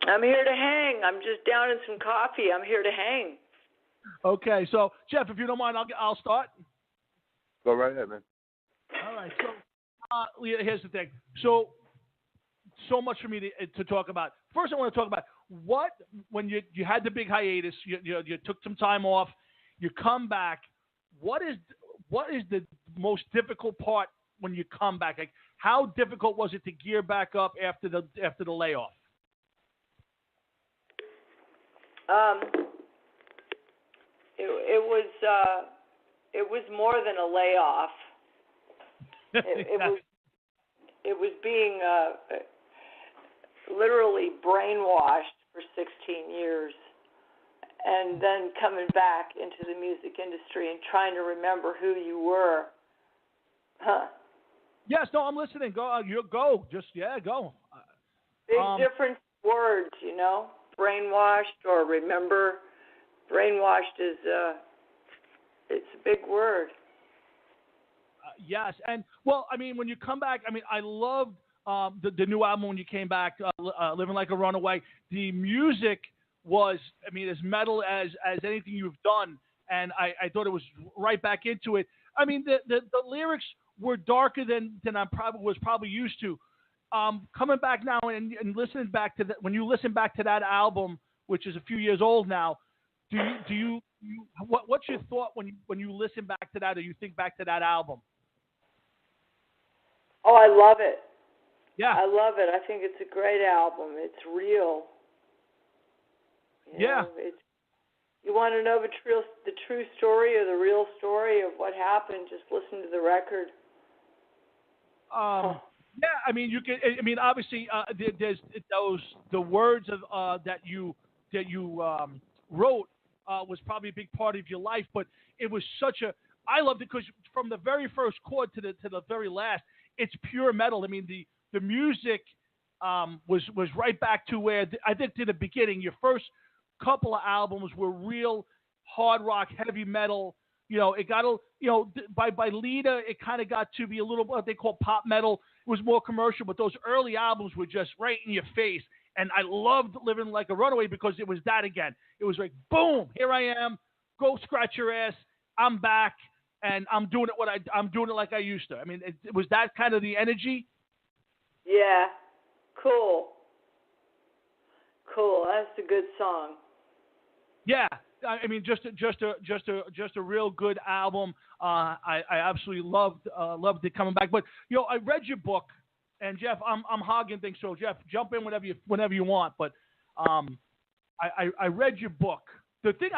I'm here to hang. I'm just down in some coffee. I'm here to hang. Okay, so Jeff, if you don't mind, I'll start. Go right ahead, man. All right. So, Leah, here's the thing. So much for me to talk about. First, I want to talk about when you had the big hiatus. You took some time off. You come back. What is the most difficult part when you come back? Like, how difficult was it to gear back up after the layoff? It was more than a layoff. It was being literally brainwashed for 16 years, and then coming back into the music industry and trying to remember who you were. Huh? Yes. No, I'm listening. Go. Go. Just go. Big different words, brainwashed or remember. Brainwashed is it's a big word. Yes, and well, I mean, when you come back, I mean, I loved the new album when you came back, Living Like a Runaway. The music was, I mean, as metal as anything you've done, and I thought it was right back into it. I mean, the lyrics were darker than I was probably used to. Coming back now and listening back to that, when you listen back to that album, which is a few years old now, what's your thought when you listen back to that, or you think back to that album? Oh, I love it. Yeah, I love it. I think it's a great album. It's real. You want to know the true story or the real story of what happened? Just listen to the record. Yeah, I mean, you can. I mean, obviously, there's the words of that you wrote was probably a big part of your life, but it was I loved it because from the very first chord to the very last, it's pure metal. I mean, the music was right back to where I think to the beginning. Your first couple of albums were real hard rock, heavy metal. It got by Lita, it kind of got to be a little what they call pop metal. It was more commercial, but those early albums were just right in your face. And I loved Living Like a Runaway because it was that again. It was like, boom, here I am. Go scratch your ass. I'm back, and I'm doing it like I used to. I mean, it was that kind of the energy. Yeah, cool. That's a good song. Yeah, I mean, just a real good album. I absolutely loved it coming back. But I read your book. And Jeff, I'm hogging things, so Jeff, jump in whenever you want. But I read your book. The thing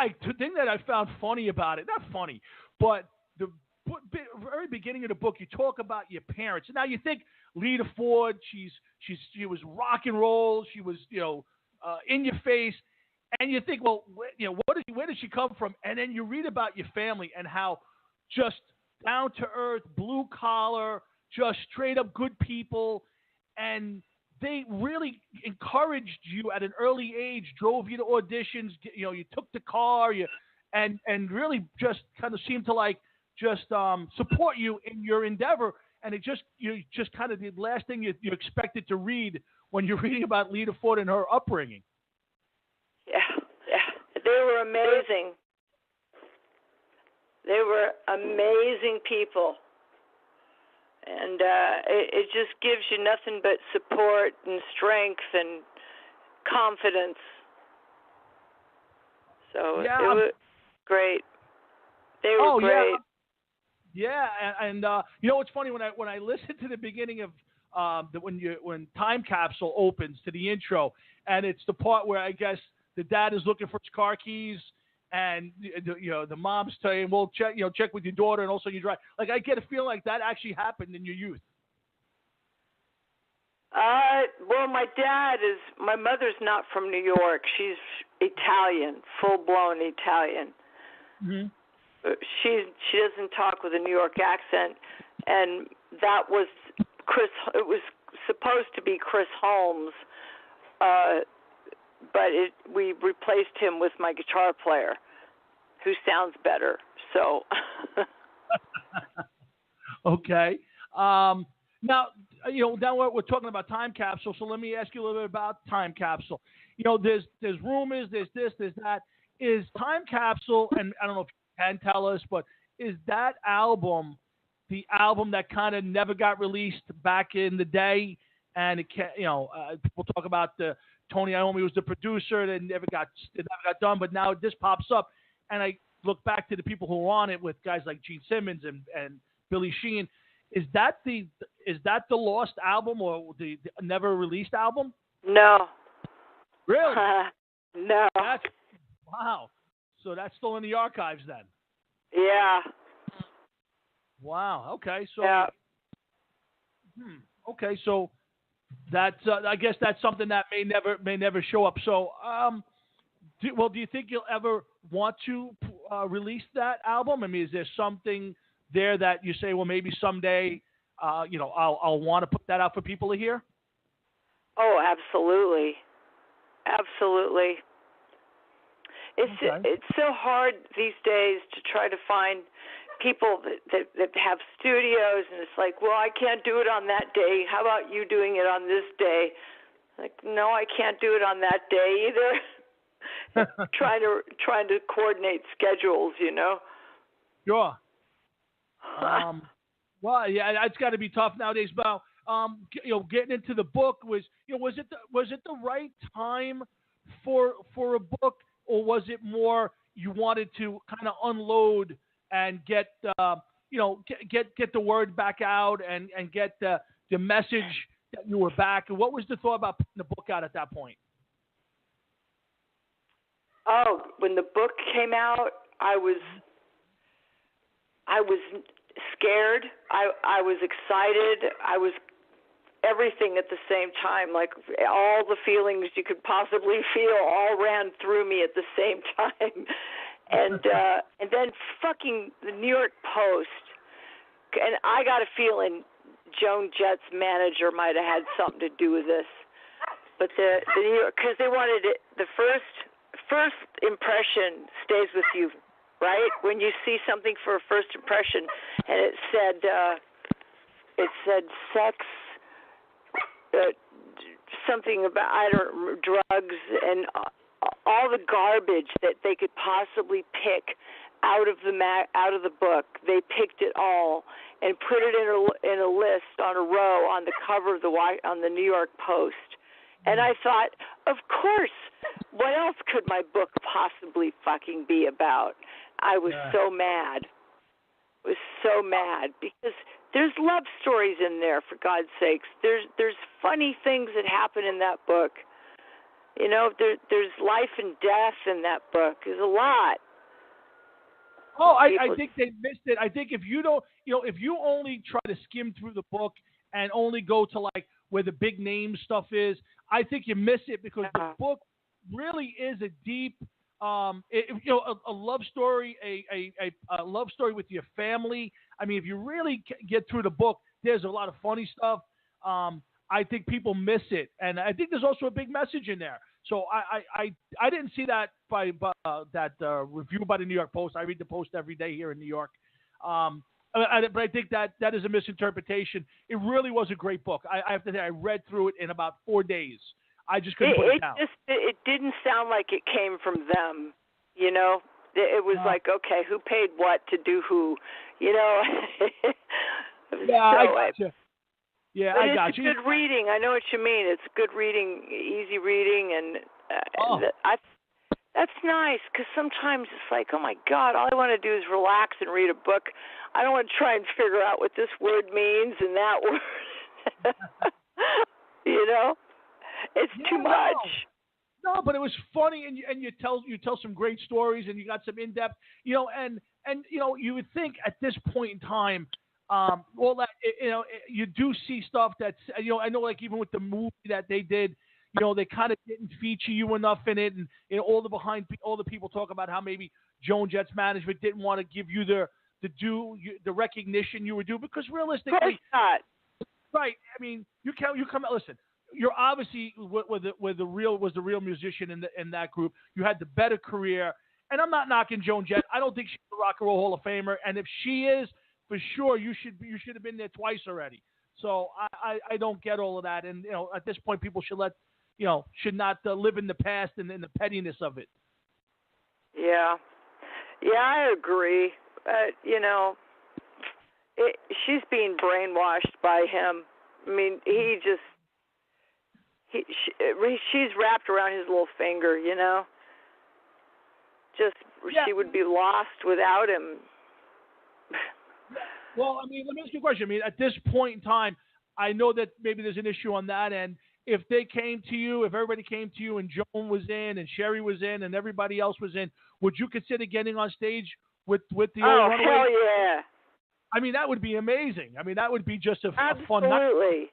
that I found funny about it, not funny, but the very beginning of the book, you talk about your parents. And now you think Lita Ford, she was rock and roll, she was in your face, and you think, well, where did she come from? And then you read about your family and how just down to earth, blue collar, just straight up good people, and they really encouraged you at an early age, drove you to auditions, you took the car, and really just kind of seemed to support you in your endeavor. And it just kind of the last thing you expected to read when you're reading about Lita Ford and her upbringing. Yeah, they were amazing. They were amazing people. And it just gives you nothing but support and strength and confidence. So yeah, it was great. They were great. Yeah, and it's funny when I listen to the beginning of when Time Capsule opens to the intro, and it's the part where I guess the dad is looking for his car keys. And the mom's saying, "Well, check with your daughter," and also you drive. Like I get a feeling like that actually happened in your youth. Well, my mother's not from New York. She's Italian, full-blown Italian. Mm-hmm. She doesn't talk with a New York accent, and that was Chris. It was supposed to be Chris Holmes. But we replaced him with my guitar player, who sounds better. So. Okay. Now, now we're talking about Time Capsule. So let me ask you a little bit about Time Capsule. There's rumors, there's this, there's that. Is Time Capsule, and I don't know if you can tell us, but is that album the album that kind of never got released back in the day? And it can, people talk about Tony Iommi was the producer, that never got done, but now this pops up, and I look back to the people who were on it with guys like Gene Simmons and Billy Sheehan. Is that the lost album or the never released album? No. Really? No. Wow. So that's still in the archives then. Yeah. Wow. Okay. So. Yeah. Okay. So that's I guess that's something that may never show up. So do you think you'll ever want to release that album? I mean, is there something there that you say, well, maybe someday, I'll want to put that out for people to hear? Oh, absolutely. Absolutely. It's so hard these days to try to find people that have studios, and it's like, well, I can't do it on that day. How about you doing it on this day? Like, no, I can't do it on that day either. trying to coordinate schedules, Sure. Well, yeah, it's got to be tough nowadays. But getting into the book was it the right time for a book, or was it more you wanted to kind of unload and get the word back out and get the message that you were back? And what was the thought about putting the book out at that point? Oh, when the book came out, I was scared. I was excited. I was everything at the same time. Like all the feelings you could possibly feel all ran through me at the same time. And then fucking the New York Post. And I got a feeling Joan Jett's manager might have had something to do with this. But the New York, because they wanted it, the first impression stays with you, right? When you see something for a first impression, and it said sex, something about drugs, and all the garbage that they could possibly pick out of the book. They picked it all and put it in a list on a row on the cover of on the New York Post. And I thought, of course, what else could my book possibly fucking be about? I was so mad. I was so mad because there's love stories in there, for God's sakes. There's funny things that happen in that book. There's life and death in that book. There's a lot. Oh, I think they missed it. I think if you don't, if you only try to skim through the book and only go to like where the big name stuff is, I think you miss it because the book really is a deep, a love story, a love story with your family. I mean, if you really get through the book, there's a lot of funny stuff. I think people miss it, and I think there's also a big message in there. So I didn't see that by that review by the New York Post. I read the Post every day here in New York. But I think that is a misinterpretation. It really was a great book. I have to say, I read through it in about 4 days. I just couldn't put it down. It didn't sound like it came from them, It was like, okay, who paid what to do who, Yeah, I got you. Yeah, but I got you. It's good reading. I know what you mean. It's good reading, easy reading, and that's nice because sometimes it's like, oh my God, all I want to do is relax and read a book. I don't want to try and figure out what this word means and that word. It's too much. No, but it was funny, and you tell some great stories, and you got some in depth, and you would think at this point in time. All that, you do see stuff that's, I know like even with the movie that they did, they kind of didn't feature you enough in it. And all the people talk about how maybe Joan Jett's management didn't want to give you the recognition you were due because realistically, of course not. Right. I mean, you come out, listen, you're obviously was the real musician in that group. You had the better career, and I'm not knocking Joan Jett. I don't think she's a Rock and Roll Hall of Famer. And if she is, for sure, you should have been there twice already. So I don't get all of that. And, at this point, people should not live in the past and in the pettiness of it. Yeah. Yeah, I agree. She's being brainwashed by him. I mean, she's wrapped around his little finger, She would be lost without him. Well, I mean, let me ask you a question. I mean, at this point in time, I know that maybe there's an issue on that end. If they came to you, if everybody came to you and Joan was in and Sherry was in and everybody else was in, would you consider getting on stage with the old Runaway? Oh, hell yeah. I mean, that would be amazing. I mean, that would be just a fun night. Absolutely.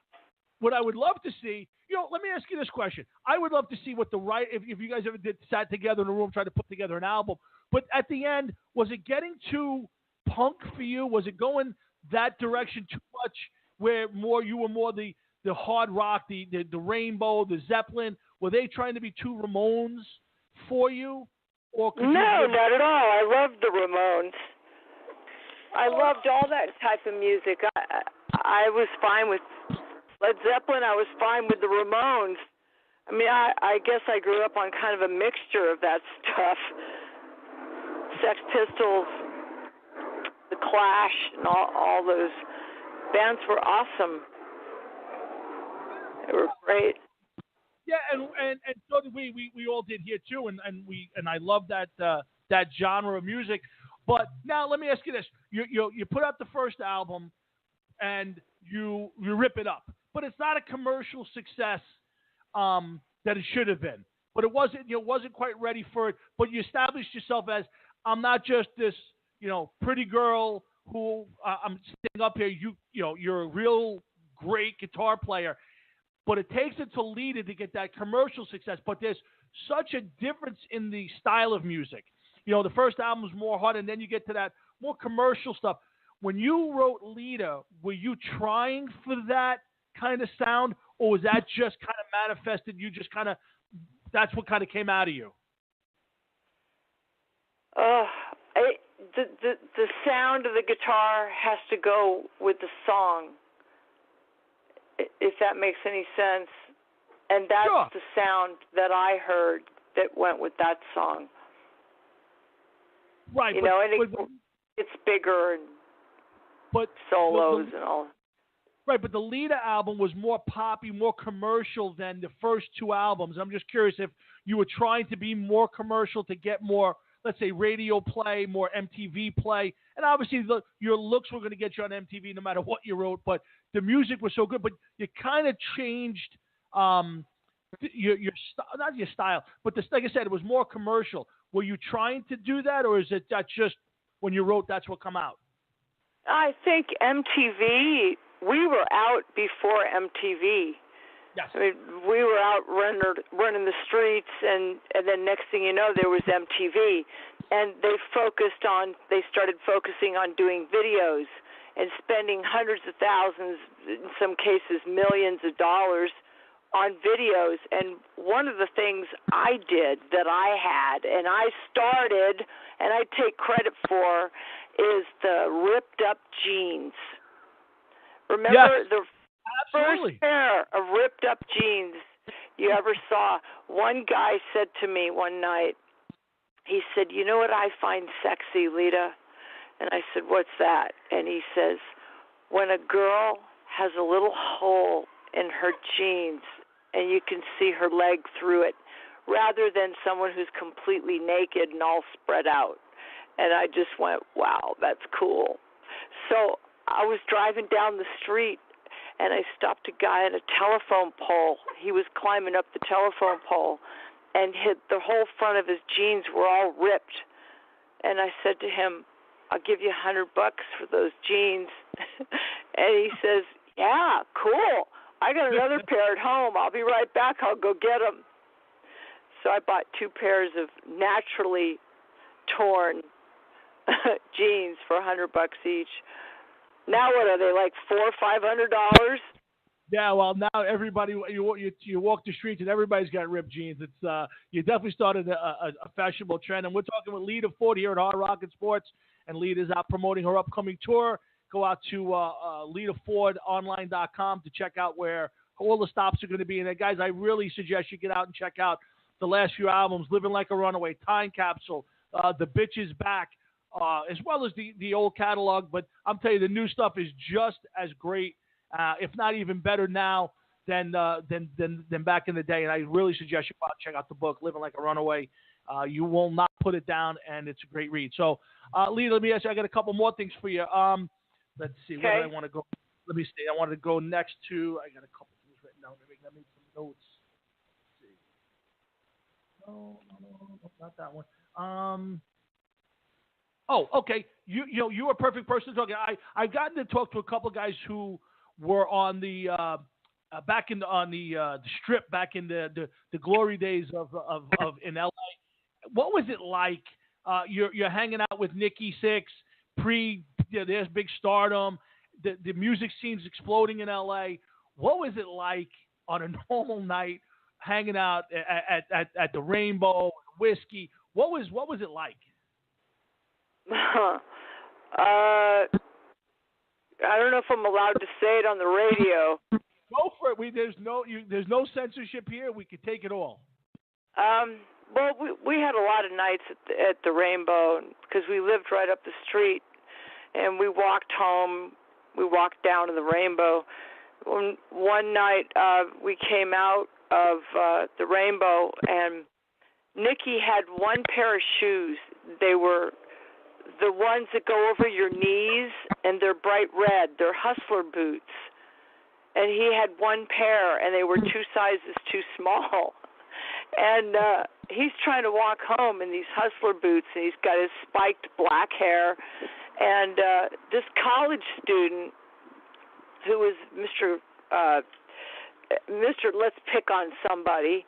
What I would love to see, let me ask you this question. I would love to see what if you guys ever sat together in a room trying to put together an album. But at the end, was it getting too punk for you? Was it going that direction too much where you were more the hard rock, the Rainbow, the Zeppelin? Were they trying to be too Ramones for you? Or no, not at all. I loved the Ramones. I loved all that type of music. I was fine with Led Zeppelin. I was fine with the Ramones. I mean, I guess I grew up on kind of a mixture of that stuff. Sex Pistols, The Clash, and all those bands were awesome. They were great. Yeah, and so did we. We all did here too, and I love that genre of music. But now let me ask you this: you put out the first album, and you rip it up, but it's not a commercial success that it should have been. But it wasn't quite ready for it. But you established yourself as, I'm not just this pretty girl who I'm sitting up here. You're a real great guitar player. But it takes it to Lita to get that commercial success. But there's such a difference in the style of music. The first album was more hard, and then you get to that more commercial stuff. When you wrote Lita, were you trying for that kind of sound, or was that just kind of manifested? That's what kind of came out of you? The sound of the guitar has to go with the song, if that makes any sense. And that's Sure. the sound that I heard that went with that song. Right. It's bigger and solos and all. Right, but the Lita album was more poppy, more commercial than the first two albums. I'm just curious if you were trying to be more commercial to get more, let's say, radio play, more MTV play. And obviously your looks were going to get you on MTV no matter what you wrote, but the music was so good. But you kind of changed your not your style, but like I said, it was more commercial. Were you trying to do that, or is it that just when you wrote, that's what come out? I think MTV, we were out before MTV. Yes. I mean, we were out running the streets, and then next thing you know, there was MTV. And they started focusing on doing videos and spending hundreds of thousands, in some cases millions of dollars, on videos. And one of the things I did that I had, and I started, and I take credit for, is the ripped up jeans. Remember the Absolutely. first pair of ripped up jeans you ever saw? One guy said to me one night, he said, "You know what I find sexy, Lita?" And I said, "What's that?" And he says, "When a girl has a little hole in her jeans and you can see her leg through it, rather than someone who's completely naked and all spread out." And I just went, wow, that's cool. So I was driving down the street, and I stopped a guy at a telephone pole. He was climbing up the telephone pole, and the whole front of his jeans were all ripped. And I said to him, "I'll give you $100 for those jeans." And he says, "Yeah, cool. I got another pair at home. I'll be right back. I'll go get them." So I bought 2 pairs of naturally torn jeans for $100 each. Now what are they, like $400 or $500? Yeah, well, now everybody, you walk the streets and everybody's got ripped jeans. It's you definitely started a fashionable trend. And we're talking with Lita Ford here at Hard Rock and Sports, and Lita's out promoting her upcoming tour. go out to LitaFordOnline.com to check out where all the stops are going to be. And guys, I really suggest you get out and check out the last few albums: "Living Like a Runaway," "Time Capsule," "The Bitch Is Back," as well as the old catalog. But I'm telling you, the new stuff is just as great, if not even better now than back in the day. And I really suggest you go out and check out the book, "Living Like a Runaway." You will not put it down, and it's a great read. So, Lee, let me ask you, I got a couple more things for you. Let's see, okay. Where do I want to go? Let me see. I wanted to go next to, I got a couple things written down. Let me make some notes. Let's see. No, not that one. Oh, okay. You're a perfect person to talk. I've gotten to talk to a couple of guys who were on the on the strip back in the glory days of in LA. What was it like? You're hanging out with Nikki Sixx there's big stardom. The music scene's exploding in LA. What was it like on a normal night, hanging out at the Rainbow, whiskey? What was it like? I don't know if I'm allowed to say it on the radio. Go for it. There's no censorship here. We could take it all. Well, we had a lot of nights at the Rainbow because we lived right up the street, and we walked home. We walked down to the Rainbow. One night we came out of the Rainbow, and Nikki had one pair of shoes. They were the ones that go over your knees, and they're bright red. They're hustler boots. And he had one pair, and they were 2 sizes too small. And he's trying to walk home in these hustler boots, and he's got his spiked black hair. And this college student, who was Mr. Let's Pick on Somebody,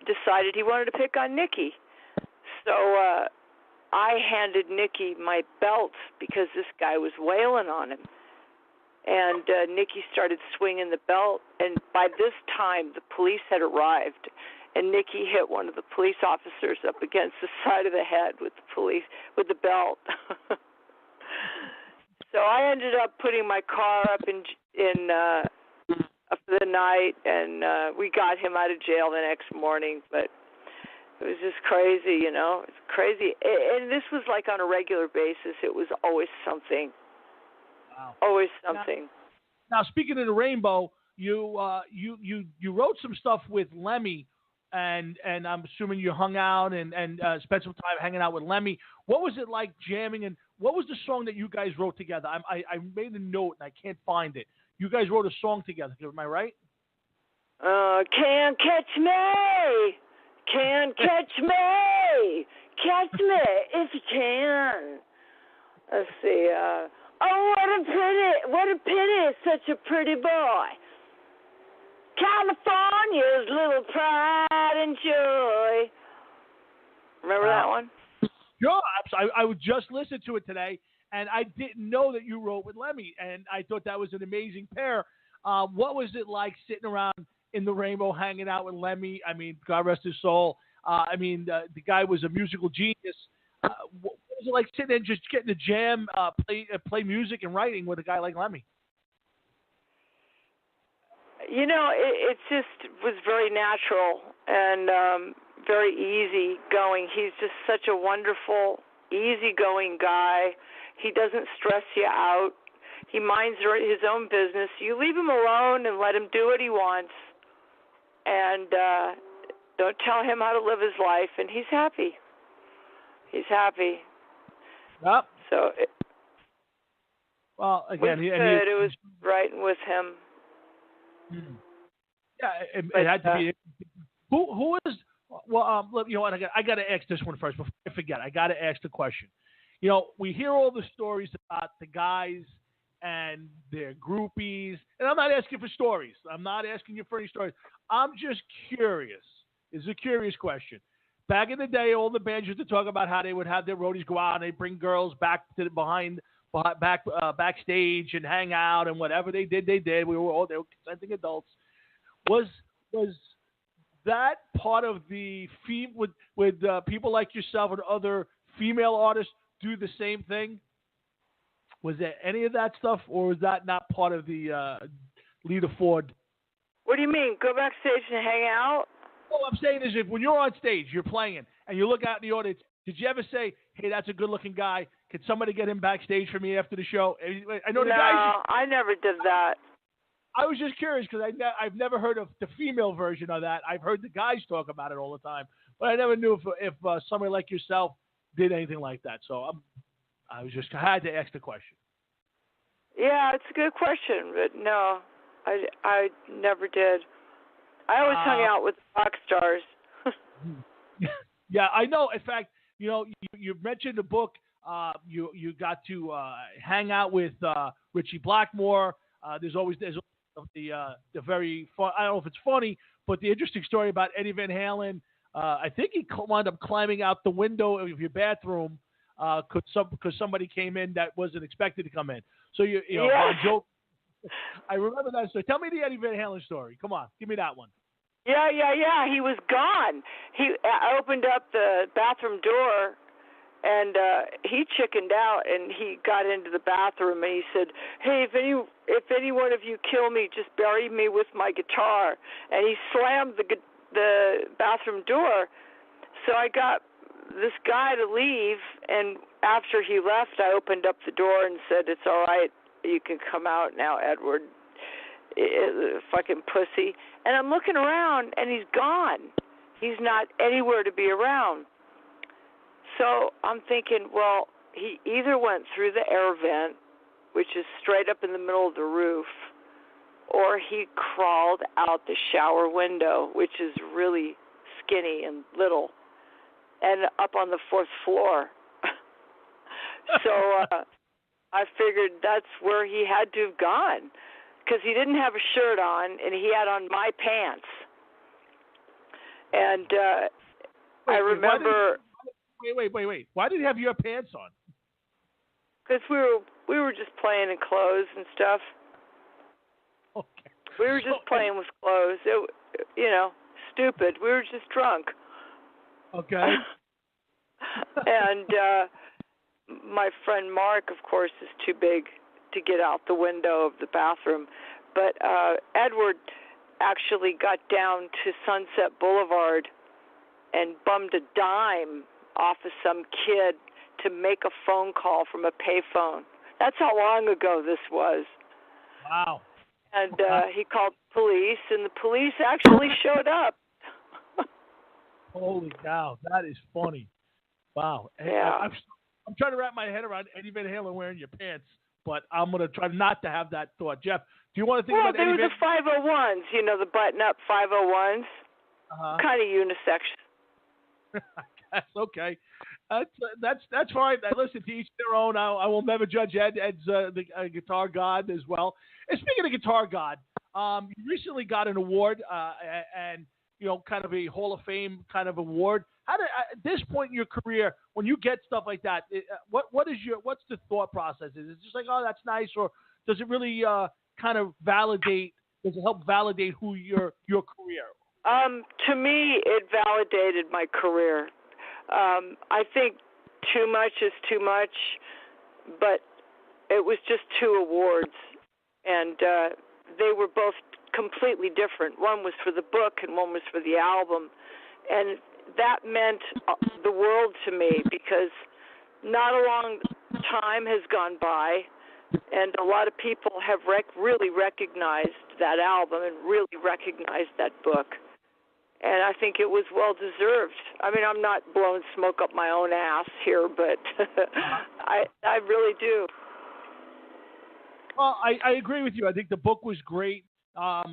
decided he wanted to pick on Nikki. So I handed Nikki my belt because this guy was wailing on him. And Nikki started swinging the belt, and by this time the police had arrived, and Nikki hit one of the police officers up against the side of the head with the belt. So I ended up putting my car up for the night, and we got him out of jail the next morning. But it was just crazy, It's crazy, and this was like on a regular basis. It was always something. Wow. Always something. Now, speaking of the Rainbow, you wrote some stuff with Lemmy, and I'm assuming you hung out and spent some time hanging out with Lemmy. What was it like jamming, and what was the song that you guys wrote together? I made a note and I can't find it. You guys wrote a song together. Am I right? Can't catch me, can't catch me, catch me if you can. Let's see. Oh, what a pity, such a pretty boy. California's little pride and joy. Remember that one? Sure. I would just listen to it today, and I didn't know that you wrote with Lemmy, and I thought that was an amazing pair. What was it like sitting around in the Rainbow hanging out with Lemmy? I mean, God rest his soul. The guy was a musical genius. What was it like sitting there just getting to jam, play music and writing with a guy like Lemmy? It just was very natural and very easy going. He's just such a wonderful, easygoing guy. He doesn't stress you out. He minds his own business. You leave him alone and let him do what he wants, and don't tell him how to live his life, and he's happy. He's happy. Yep. So, well, again, it was writing with him. Yeah, it had to be. Who is? Well, you know what? I got to ask this one first before I forget. I got to ask the question. We hear all the stories about the guys and their groupies, and I'm not asking for stories. I'm not asking you for any stories. I'm just curious. It's a curious question. Back in the day, all the bands used to talk about how they would have their roadies go out and they bring girls back to backstage and hang out, and whatever they did. They were consenting adults. Was that part of the with people like yourself and other female artists do the same thing? Was there any of that stuff, or was that not part of the Lita Ford? What do you mean? Go backstage and hang out? All I'm saying is, if when you're on stage, you're playing, and you look out in the audience, did you ever say, "Hey, that's a good-looking guy. Could somebody get him backstage for me after the show?" I know the guys. No, I never did that. I was just curious because I've never heard of the female version of that. I've heard the guys talk about it all the time, but I never knew if somebody like yourself did anything like that. So I had to ask the question. Yeah, it's a good question, but no, I never did. I always hung out with rock stars. Yeah, I know. In fact, you mentioned the book. You got to hang out with Richie Blackmore. There's the very fun, I don't know if it's funny, but the interesting story about Eddie Van Halen. I think he wound up climbing out the window of your bathroom because somebody came in that wasn't expected to come in. So Yeah. Joe, I remember that story. Tell me the Eddie Van Halen story. Come on, give me that one. Yeah. He was gone. I opened up the bathroom door, and he chickened out, and he got into the bathroom, and he said, "Hey, if any one of you kill me, just bury me with my guitar." And he slammed the bathroom door. So I got this guy to leave, and after he left, I opened up the door and said, "It's all right, you can come out now, Edward, fucking pussy." And I'm looking around, and he's gone. He's not anywhere to be around. So I'm thinking, well, he either went through the air vent, which is straight up in the middle of the roof, or he crawled out the shower window, which is really skinny and little, and up on the 4th floor. So I figured that's where he had to have gone, because he didn't have a shirt on, and he had on my pants. And I remember... Wait. Why did he have your pants on? Because we were just playing in clothes and stuff. Okay. We were just playing with clothes. Stupid. We were just drunk. Okay. And my friend Mark, of course, is too big to get out the window of the bathroom. But Edward actually got down to Sunset Boulevard and bummed a dime off of some kid to make a phone call from a payphone. That's how long ago this was. Wow. And he called the police, and the police actually showed up. Holy cow, that is funny. Wow. Yeah. I'm trying to wrap my head around Eddie Van Halen wearing your pants, but I'm going to try not to have that thought. Jeff, do you want to think about Eddie Van Halen? Well, they were the 501s, the button-up 501s. Kind of unisex. That's okay. That's fine. Listen, to each their own. I will never judge Ed. Ed's the guitar god as well. And speaking of guitar god, you recently got an award, and kind of a Hall of Fame kind of award. At this point in your career, when you get stuff like that, what's the thought process? Is it just like, oh, that's nice, or does it really kind of validate? Does it help validate who your career? To me, it validated my career. I think too much is too much, but it was just 2 awards, and they were both completely different. One was for the book, and one was for the album, and that meant the world to me, because not a long time has gone by, and a lot of people have really recognized that album and really recognized that book. And I think it was well-deserved. I mean, I'm not blowing smoke up my own ass here, but I really do. Well, I agree with you. I think the book was great. Like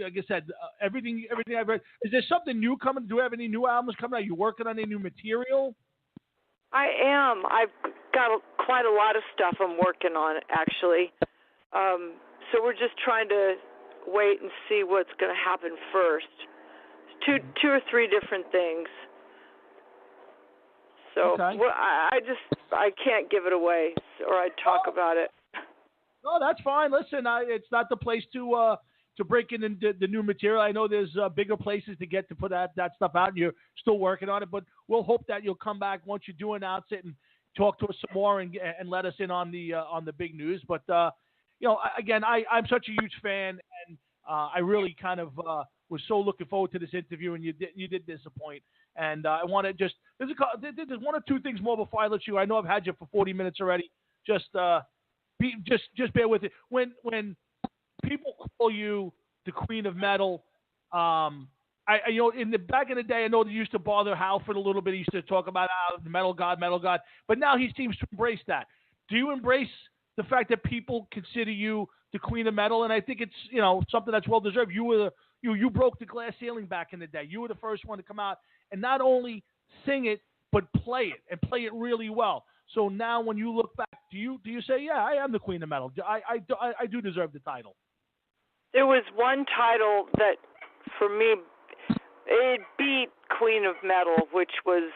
I said, everything I've read. Is there something new coming? Do you have any new albums coming out? Are you working on any new material? I am. I've got quite a lot of stuff I'm working on, actually. So we're just trying to wait and see what's going to happen first. Two or three different things. So okay. I can't give it away, or I'd talk about it. No, that's fine. Listen, it's not the place to break in the new material. I know there's bigger places to get to put that stuff out, and you're still working on it. But we'll hope that you'll come back once you do announce it and talk to us some more and let us in on the big news. But again, I'm such a huge fan, and I really kind of was so looking forward to this interview, and you did disappoint. And I want to there's one or two things more before I let you. I know I've had you for 40 minutes already. Just bear with it. When people call you the Queen of Metal, in the back in the day, I know they used to bother Halford a little bit. He used to talk about the metal god, but now he seems to embrace that. Do you embrace the fact that people consider you the Queen of Metal? And I think it's something that's well deserved. You broke the glass ceiling back in the day. You were the first one to come out and not only sing it but play it really well. So now when you look back, do you say, yeah, I am the Queen of Metal? I do deserve the title. There was one title that, for me, it beat Queen of Metal, which was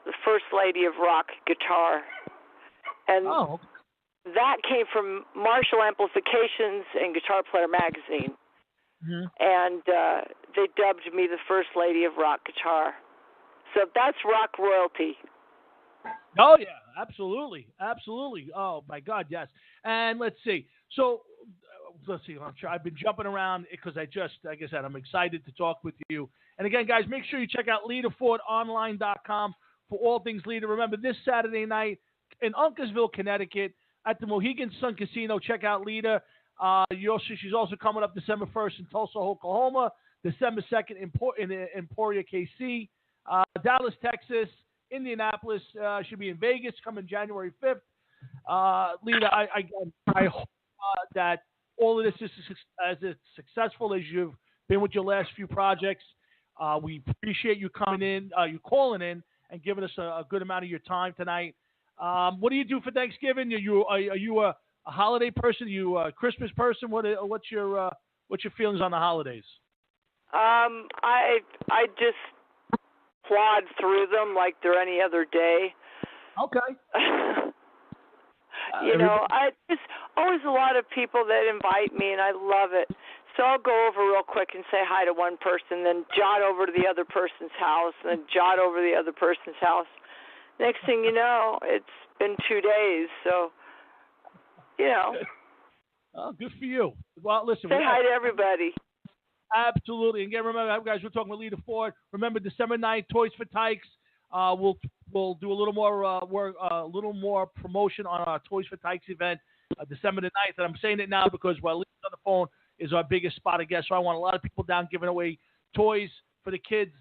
the First Lady of Rock Guitar. And that came from Marshall Amplifications and Guitar Player Magazine. Mm-hmm. And they dubbed me the First Lady of Rock Guitar. So that's rock royalty. Oh, yeah, absolutely. Absolutely. Oh, my God, yes. And let's see. So, let's see. I'm sure I've been jumping around because like I said, I'm excited to talk with you. And again, guys, make sure you check out LitaFordOnline.com for all things Lita. Remember, this Saturday night in Uncasville, Connecticut, at the Mohegan Sun Casino. Check out Lita. She's also coming up December 1st in Tulsa, Oklahoma. December 2nd in Emporia, KC. Dallas, Texas. Indianapolis. Should be in Vegas coming January 5th. Lita, I hope that all of this is as successful as you've been with your last few projects. We appreciate you coming in, you calling in, and giving us a good amount of your time tonight. What do you do for Thanksgiving? Are you a holiday person? Are you a Christmas person? What's your feelings on the holidays? I just plod through them like they're any other day. Okay. There's always a lot of people that invite me, and I love it. So I'll go over real quick and say hi to one person, then jot over to the other person's house, and then jot over to the other person's house. Next thing you know, it's been 2 days. So, Oh, good for you. Well, listen. Say hi to everybody. Absolutely. And again, remember, guys, we're talking with Lita Ford. Remember, December 9th, Toys for Tykes. We'll do a little more work, a little more promotion on our Toys for Tykes event, December the 9th. And I'm saying it now because while Lita's on the phone is our biggest spot of guests. So I want a lot of people down giving away toys for the kids.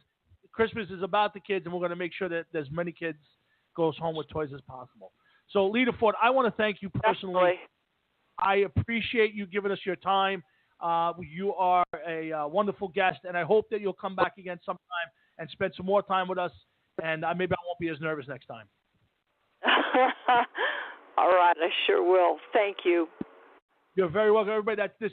Christmas is about the kids, and we're going to make sure that as many kids goes home with toys as possible. So, Lita Ford, I want to thank you personally. Definitely. I appreciate you giving us your time. You are a wonderful guest, and I hope that you'll come back again sometime and spend some more time with us, and maybe I won't be as nervous next time. All right, I sure will. Thank you. You're very welcome, everybody. This